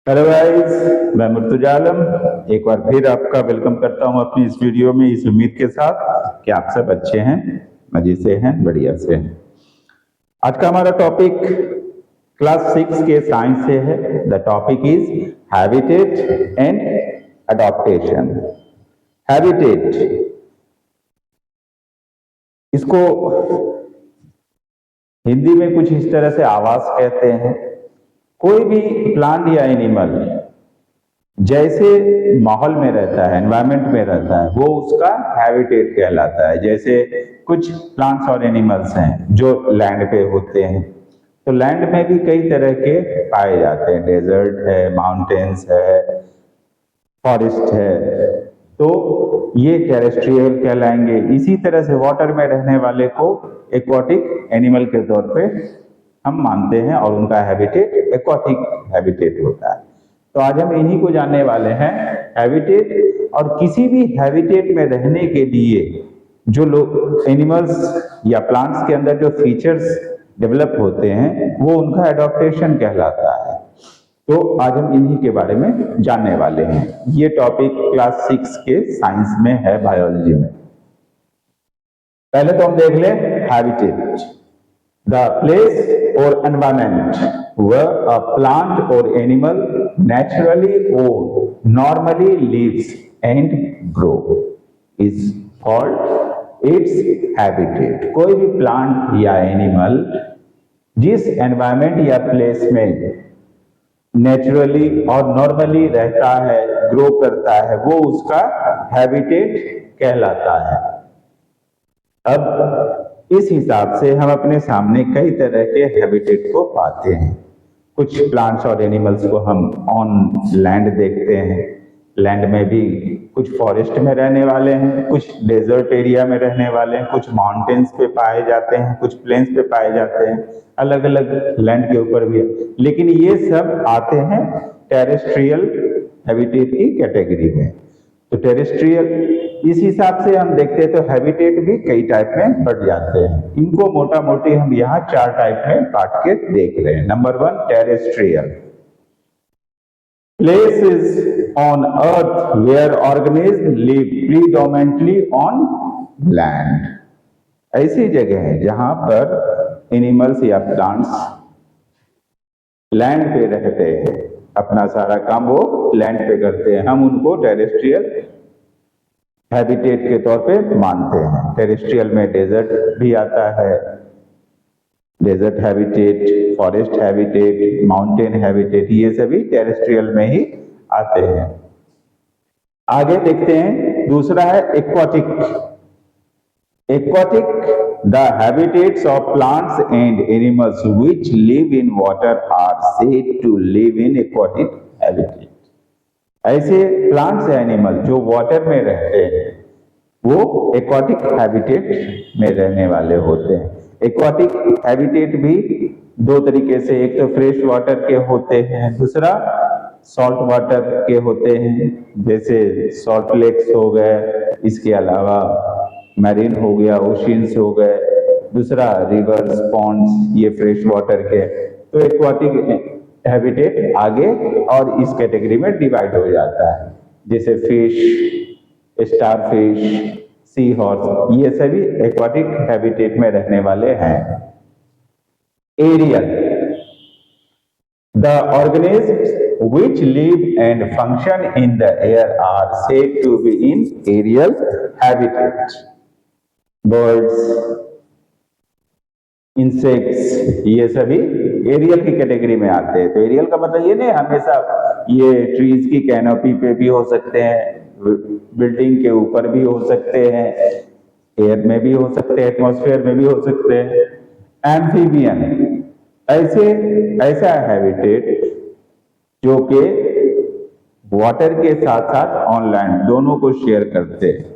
Hello guys, मैं मुर्तजा आलम एक बार फिर आपका वेलकम करता हूं अपनी इस वीडियो में, इस उम्मीद के साथ कि आप सब अच्छे हैं, मजे से हैं, बढ़िया से हैं। आज का हमारा टॉपिक क्लास 6 के साइंस से है। The topic is habitat and adaptation. Habitat, इसको हिंदी में कुछ इस तरह से आवास कहते हैं। कोई भी प्लांट या एनिमल जैसे माहौल में रहता है, एनवायरमेंट में रहता है, वो उसका हैबिटेट कहलाता है। जैसे कुछ प्लांट्स और एनिमल्स हैं जो लैंड पे होते हैं, तो लैंड में भी कई तरह के पाए जाते हैं। डेजर्ट है, माउंटेन्स है, फॉरेस्ट है, तो ये टेरेस्ट्रियल कहलाएंगे। इसी तरह से वाटर में रहने वाले को एक्वाटिक एनिमल के तौर पे हम मानते हैं और उनका हैबिटेट एक्वाटिक हैबिटेट होता है। तो आज हम इन्हीं को जानने वाले हैं, हैबिटेट। और किसी भी हैबिटेट में रहने के लिए जो लोग एनिमल्स या प्लांट्स के अंदर जो फीचर्स डेवलप होते हैं, वो उनका एडॉप्टेशन कहलाता है। तो आज हम इन्हीं के बारे में जानने वाले हैं। ये टॉपिक क्लास 6 के साइंस में है, बायोलॉजी में। पहले तो हम देख लें हैबिटेट। द प्लेस और environment where a plant or animal naturally or normally lives and grow is called its habitat। कोई भी प्लांट या एनिमल जिस एनवायरमेंट या प्लेस में नेचुरली और नॉर्मली रहता है, ग्रो करता है, वो उसका हैबिटेट कहलाता है। अब इस हिसाब से हम अपने सामने कई तरह के हैबिटेट को पाते हैं। कुछ प्लांट्स और एनिमल्स को हम ऑन लैंड देखते हैं, लैंड में भी कुछ फॉरेस्ट में रहने वाले हैं, कुछ डेजर्ट एरिया में रहने वाले हैं, कुछ माउंटेन्स पे पाए जाते हैं, कुछ प्लेन्स पे पाए जाते हैं, अलग अलग लैंड के ऊपर भी। लेकिन ये सब आते हैं टेरेस्ट्रियल हैबिटेट की कैटेगरी में। तो टेरेस्ट्रियल, इस हिसाब से हम देखते हैं तो हैबिटेट भी कई टाइप में बढ़ जाते हैं। इनको मोटा मोटी हम यहाँ 4 टाइप में बांट के देख रहे हैं। Number 1, terrestrial. Places on earth where organisms live predominantly on land। ऐसी जगह है जहां पर एनिमल्स या प्लांट्स लैंड पे रहते हैं, अपना सारा काम वो लैंड पे करते हैं, हम उनको टेरेस्ट्रियल हैबिटेट के तौर पे मानते हैं। टेरेस्ट्रियल में डेजर्ट भी आता है, desert habitat, forest habitat, mountain habitat, ये सभी टेरेस्ट्रियल में ही आते हैं। आगे देखते हैं, दूसरा है aquatic. Aquatic, the habitats of plants and animals which live in water are said to live in aquatic habitat. ऐसे प्लांट्स या एनिमल जो वाटर में रहते हैं, वो एक्वाटिक हैबिटेट में रहने वाले होते हैं। एक्वाटिक हैबिटेट भी 2 तरीके से, एक तो फ्रेश वाटर के होते हैं, दूसरा सॉल्ट वाटर के होते हैं, जैसे सॉल्ट लेक्स हो गए, इसके अलावा मैरीन हो गया, ओशियंस हो गए, दूसरा रिवर्स, पॉन्ड्स, ये फ्रेश वाटर के। तो एक्वाटिक हैबिटेट आगे और इस कैटेगरी में डिवाइड हो जाता है, जैसे फिश, स्टारफिश, सी हॉर्स, ये सभी एक्वाटिक हैबिटेट में रहने वाले हैं। Aerial, the organisms which live and function in the air are said to be in aerial habitat। Birds, insects, ये सभी एरियल की कैटेगरी में आते हैं। तो एरियल का मतलब ये नहीं हमेशा ये ट्रीज की कैनोपी पे भी हो सकते हैं, बिल्डिंग के ऊपर भी हो सकते हैं, एयर में भी हो सकते हैं, एटमॉस्फेयर में भी हो सकते हैं। एम्फीबियन, ऐसा हैबिटेट जो कि वाटर के साथ साथ ऑन लैंड दोनों को शेयर करते हैं।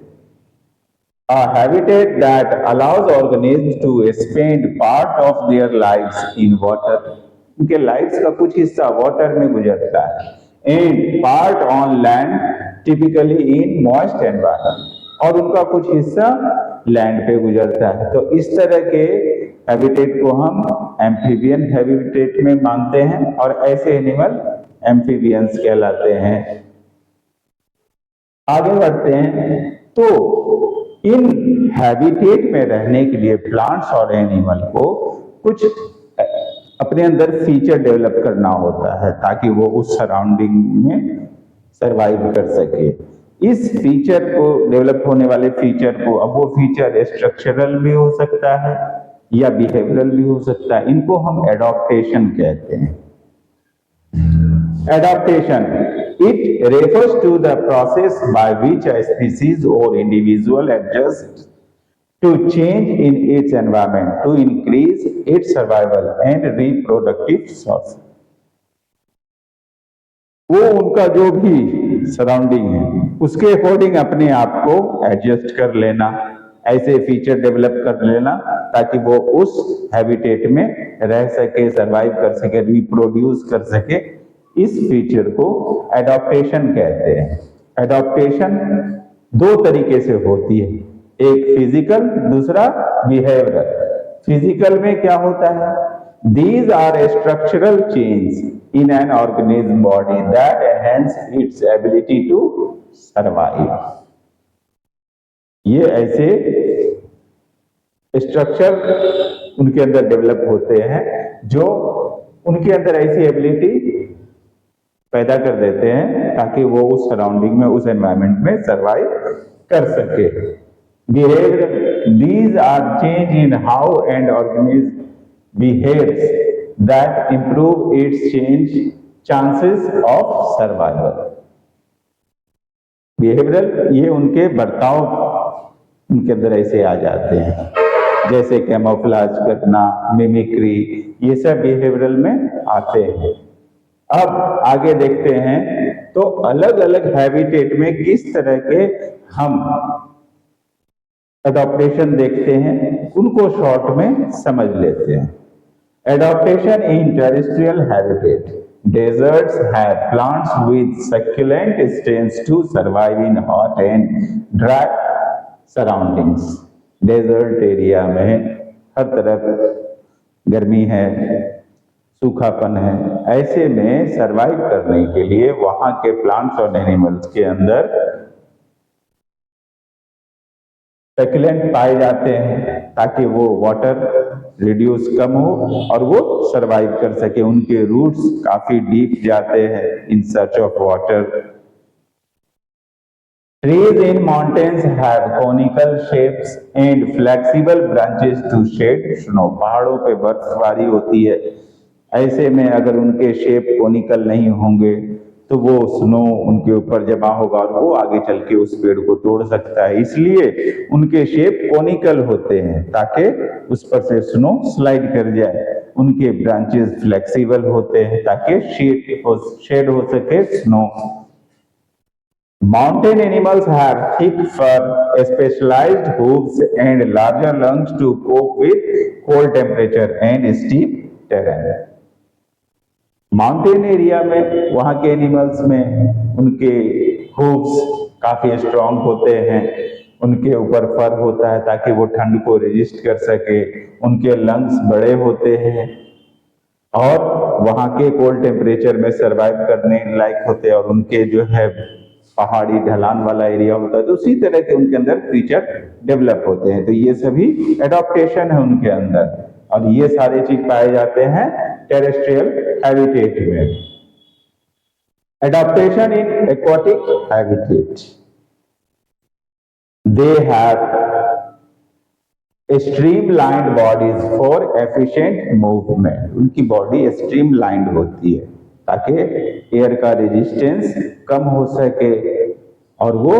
A habitat that allows organisms to spend part of their lives in water। उनके लाइफ्स का कुछ हिस्सा वाटर में गुजरता है। And part on land, typically in moist environment। और उनका कुछ हिस्सा लैंड पे गुजरता है। तो इस तरह के हैबिटेट को हम एम्फीबियन हैबिटेट में मानते हैं, और ऐसे एनिमल एम्फीबियंस कहलाते हैं। आगे बढ़ते हैं तो इन हैबिटेट में रहने के लिए प्लांट्स और एनिमल को कुछ अपने अंदर फीचर डेवलप करना होता है ताकि वो उस सराउंडिंग में सरवाइव कर सके। इस फीचर को डेवलप होने वाले फीचर को, अब वो फीचर स्ट्रक्चरल भी हो सकता है या बिहेवियरल भी हो सकता है, इनको हम एडॉप्टेशन कहते हैं। Adaptation. It refers to the process by which a species or individual adjusts to change in its environment to increase its survival and reproductive source. वो उनका जो भी सराउंडिंग है उसके अकॉर्डिंग अपने आप को एडजस्ट कर लेना, ऐसे फीचर डेवलप कर लेना ताकि वो उस हैबिटेट में रह सके, सरवाइव कर सके, रिप्रोड्यूस कर सके। इस फीचर को एडॉप्टेशन कहते हैं। एडॉप्टेशन दो तरीके से होती है, एक फिजिकल, दूसरा बिहेवियरल। फिजिकल में क्या होता है? These are structural change in an organism body that enhance its ability to survive. ये ऐसे स्ट्रक्चर उनके अंदर डेवलप होते हैं जो उनके अंदर ऐसी एबिलिटी पैदा कर देते हैं ताकि वो उस सराउंडिंग में, उस एनवायरमेंट में सरवाइव कर सके। Behaviour, these are change in how an organism behaves that improve its chances of survival. Behavioural, ये उनके बर्ताव उनके अंदर ऐसे आ जाते हैं जैसे कैमोफ्लेज करना, मिमिक्री, ये सब बिहेवियरल में आते हैं। अब आगे देखते हैं तो अलग अलग हैबिटेट में किस तरह के हम एडॉप्टेशन देखते हैं, उनको शॉर्ट में समझ लेते हैं। Adaptation in terrestrial habitat. Deserts have plants with succulent stems to survive in hot and dry surroundings. Desert area में हर तरफ गर्मी है, सूखापन है, ऐसे में सरवाइव करने के लिए वहां के प्लांट्स और एनिमल्स के अंदर सक्युलेंट पाए जाते हैं ताकि वो वाटर रिड्यूस कम हो और वो सरवाइव कर सके। उनके रूट्स काफी डीप जाते हैं in search of water. Trees in mountains have conical shapes and flexible branches to shed snow. पहाड़ों पे बर्फबारी होती है, ऐसे में अगर उनके शेप कॉनिकल नहीं होंगे तो वो स्नो उनके ऊपर जमा होगा और वो आगे चल के उस पेड़ को तोड़ सकता है। इसलिए उनके शेप कॉनिकल होते हैं ताकि उस पर से स्नो स्लाइड कर जाए। उनके ब्रांचेस फ्लेक्सिबल होते हैं ताकि शेड हो सके snow. Mountain animals have thick fur, specialised hooves and larger lungs to cope with cold temperature and steep terrain. Mountain area में वहां के एनिमल्स में उनके हूव्स काफी स्ट्रांग होते हैं, उनके ऊपर फर होता है ताकि वो ठंड को रेजिस्ट कर सके, उनके लंग्स बड़े होते हैं और वहां के कोल्ड टेम्परेचर में सरवाइव करने लायक होते हैं और उनके जो है पहाड़ी ढलान वाला एरिया होता है तो उसी तरह के उनके अंदर फीचर डेवलप होते हैं। तो ये सभी एडॉप्टेशन है उनके अंदर और ये सारे चीज पाए जाते हैं टेरेस्ट्रियल हैबिटेट में। Adaptation in aquatic habitat, they have streamlined bodies for efficient movement. उनकी बॉडी स्ट्रीमलाइंड होती है ताकि एयर का रेजिस्टेंस कम हो सके और वो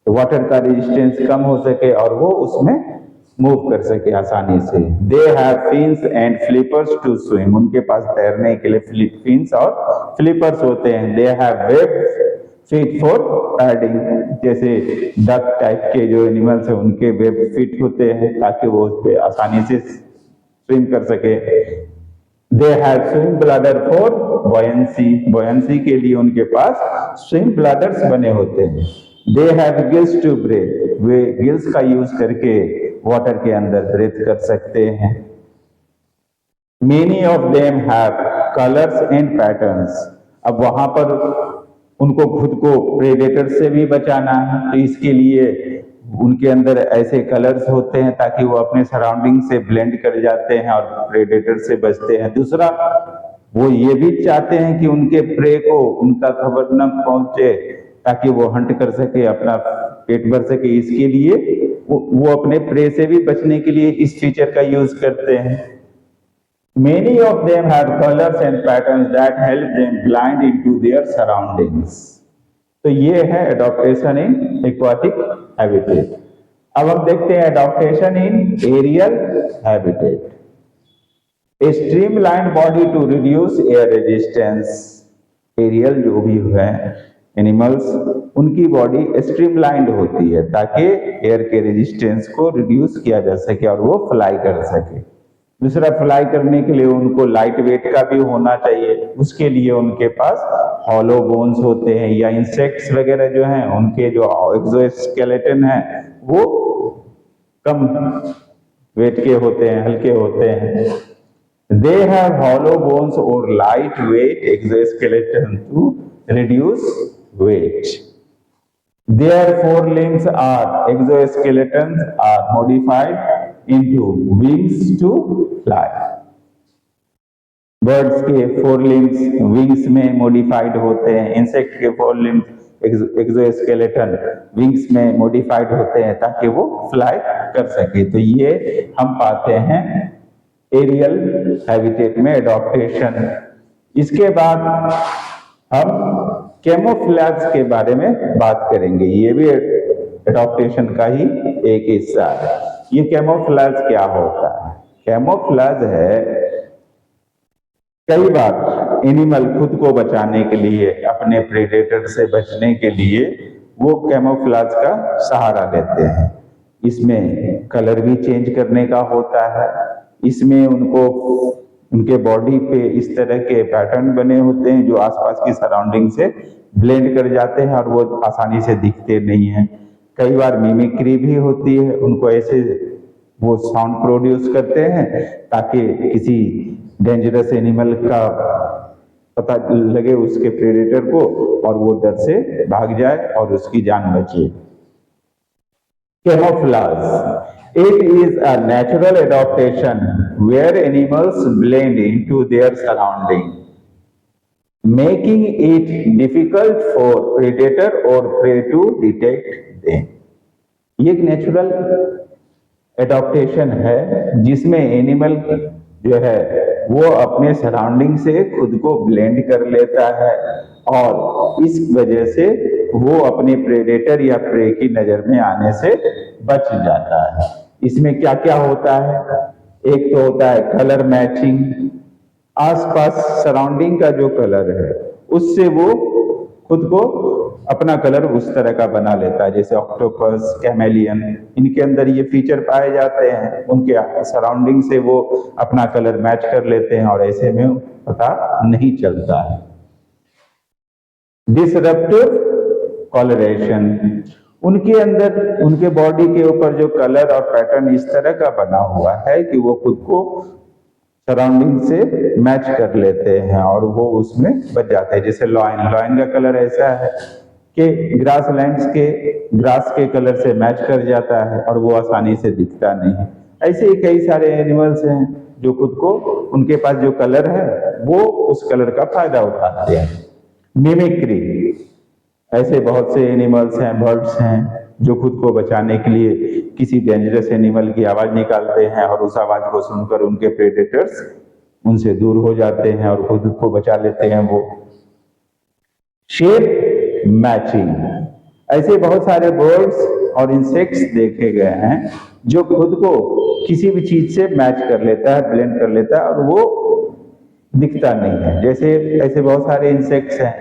वाटर का रेजिस्टेंस कम हो सके और वो उसमें मूव कर सके आसानी से। They have fins and flippers to swim. उनके पास तैरने के लिए फिन्स और फ्लिपर्स होते हैं। They have web feet for padding. जैसे डक टाइप के जो एनिमल्स हैं उनके वेब फीट होते हैं ताकि वो उस पे आसानी से स्विम कर सके। They have swim bladder for buoyancy. Buoyancy के लिए उनके पास स्विम ब्लैडर्स बने होते हैं। They have gills to breathe. वे गिल्स का यूज करके वाटर के अंदर ब्रीथ कर सकते हैं। Many of them have colours and patterns. अब वहां पर उनको खुद को प्रेडेटर से भी बचाना है, तो इसके लिए उनके अंदर ऐसे कलर्स होते हैं ताकि वो अपने सराउंडिंग से ब्लेंड कर जाते हैं और प्रेडेटर से बचते हैं। दूसरा, वो ये भी चाहते हैं कि उनके प्रे को उनका खबर न पहुंचे ताकि वो हंट कर सके, अपना पेट भर सके। इसके लिए वो अपने प्रे से भी बचने के लिए इस फीचर का यूज करते हैं। Many of them have colors and patterns that help them blend into their surroundings. तो ये है एडॉप्टेशन इन एक्वाटिक हैबिटेट। अब हम देखते हैं adaptation in aerial habitat. A streamline body to reduce air resistance. Aerial जो भी है एनिमल्स, उनकी बॉडी स्ट्रीमलाइंड होती है ताकि एयर के रेजिस्टेंस को रिड्यूस किया जा सके और वो फ्लाई कर सके। दूसरा, फ्लाई करने के लिए उनको लाइट वेट का भी होना चाहिए। उसके लिए उनके पास हॉलो बोन्स होते हैं, या इंसेक्ट्स वगैरह जो हैं उनके जो एक्सोस्केलेटन है वो कम वेट के होते हैं, हल्के होते हैं। दे हैव हॉलो बोन्स और light weight exoskeleton to reduce weight. Their forelimbs are exoskeletons are modified into wings to fly. Birds के फोरलिम्स विंग्स में मॉडिफाइड होते हैं, इंसेक्ट के फोरलिम्स एक्सोस्केलेटन विंग्स में मॉडिफाइड होते हैं ताकि वो फ्लाई कर सके। तो ये हम पाते हैं एरियल हैबिटेट में एडॉप्टेशन। इसके बाद हम कैमोफ्लेज के बारे में बात करेंगे। ये भी एडॉप्टेशन का ही एक हिस्सा है। ये कैमोफ्लेज क्या होता है? कैमोफ्लेज है, कई बार एनिमल खुद को बचाने के लिए, अपने प्रेडेटर से बचने के लिए वो कैमोफ्लेज का सहारा लेते हैं। इसमें कलर भी चेंज करने का होता है। इसमें उनको उनके बॉडी पे इस तरह के पैटर्न बने होते हैं जो आसपास की सराउंडिंग से ब्लेंड कर जाते हैं और वो आसानी से दिखते नहीं हैं। कई बार मिमिक्री भी होती है, उनको ऐसे वो साउंड प्रोड्यूस करते हैं ताकि किसी डेंजरस एनिमल का पता लगे उसके प्रेडेटर को और वो डर से भाग जाए और उसकी जान बचे। Camouflage, it is a natural adaptation where animals blend into their surrounding, making it difficult for predator or prey to detect them. ये एक नेचुरल एडॉप्टेशन है जिसमें एनिमल जो है वो अपने सराउंडिंग से खुद को ब्लेंड कर लेता है और इस वजह से वो अपने प्रेडेटर या प्रे की नजर में आने से बच जाता है। इसमें क्या क्या होता है? एक तो होता है कलर मैचिंग। आसपास सराउंडिंग का जो कलर है उससे वो खुद को अपना कलर उस तरह का बना लेता है, जैसे ऑक्टोपस, कैमेलियन, इनके अंदर ये फीचर पाए जाते हैं। उनके सराउंडिंग से वो अपना कलर मैच कर लेते हैं और ऐसे में पता नहीं चलता है। डिसरप्टिव कॉलरेशन, उनके अंदर उनके बॉडी के ऊपर जो कलर और पैटर्न इस तरह का बना हुआ है कि वो खुद को सराउंडिंग से मैच कर लेते हैं और वो उसमें बच जाते हैं। जैसे लॉयन का कलर ऐसा है कि ग्रास के कलर से मैच कर जाता है और वो आसानी से दिखता नहीं है। ऐसे ही कई सारे एनिमल्स हैं जो खुद को, उनके पास जो कलर है वो उस कलर का फायदा उठाते हैं। मिमिक्री, ऐसे बहुत से एनिमल्स हैं, बर्ड्स हैं जो खुद को बचाने के लिए किसी डेंजरस एनिमल की आवाज निकालते हैं और उस आवाज को सुनकर उनके प्रेडेटर्स उनसे दूर हो जाते हैं और खुद को बचा लेते हैं वो। शेप मैचिंग, ऐसे बहुत सारे बर्ड्स और इंसेक्ट्स देखे गए हैं जो खुद को किसी भी चीज से मैच कर लेता है, ब्लेंड कर लेता है और वो दिखता नहीं है। जैसे ऐसे बहुत सारे इंसेक्ट्स हैं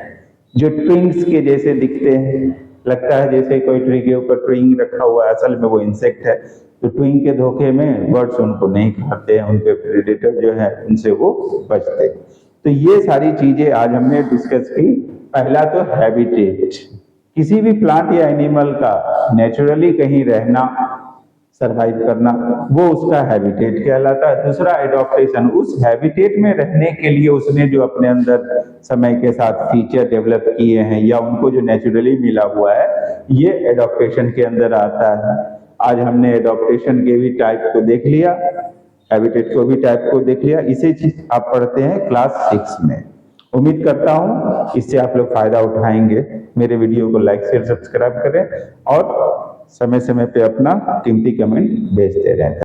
जो ट्विंग्स के जैसे दिखते हैं, लगता है जैसे कोई ट्री के ऊपर ट्विंग रखा हुआ है, असल में वो इंसेक्ट है। तो ट्विंग के धोखे में बर्ड्स उनको नहीं खाते हैं, उनके प्रेडेटर जो है उनसे वो बचते हैं। तो ये सारी चीजें आज हमने डिस्कस की। पहला तो हैबिटेट, किसी भी प्लांट या एनिमल का नेचुरली कहीं रहना, सरवाइव करना, वो उसका हैबिटेट कहलाता है। दूसरा एडॉप्टेशन, उस हैबिटेट में रहने के लिए उसने जो अपने अंदर समय के साथ फीचर डेवलप किए हैं या उनको जो नेचुरली मिला हुआ है, ये एडॉप्टेशन के अंदर आता है। आज हमने एडॉप्टेशन के भी टाइप को देख लिया, हैबिटेट को भी टाइप को देख लिया। इसे चीज आप पढ़ते हैं क्लास 6 में। उम्मीद करता हूं इससे आप लोग फायदा उठाएंगे। मेरे वीडियो को लाइक शेयर सब्सक्राइब करें और समय समय पे अपना कीमती कमेंट भेजते रहें।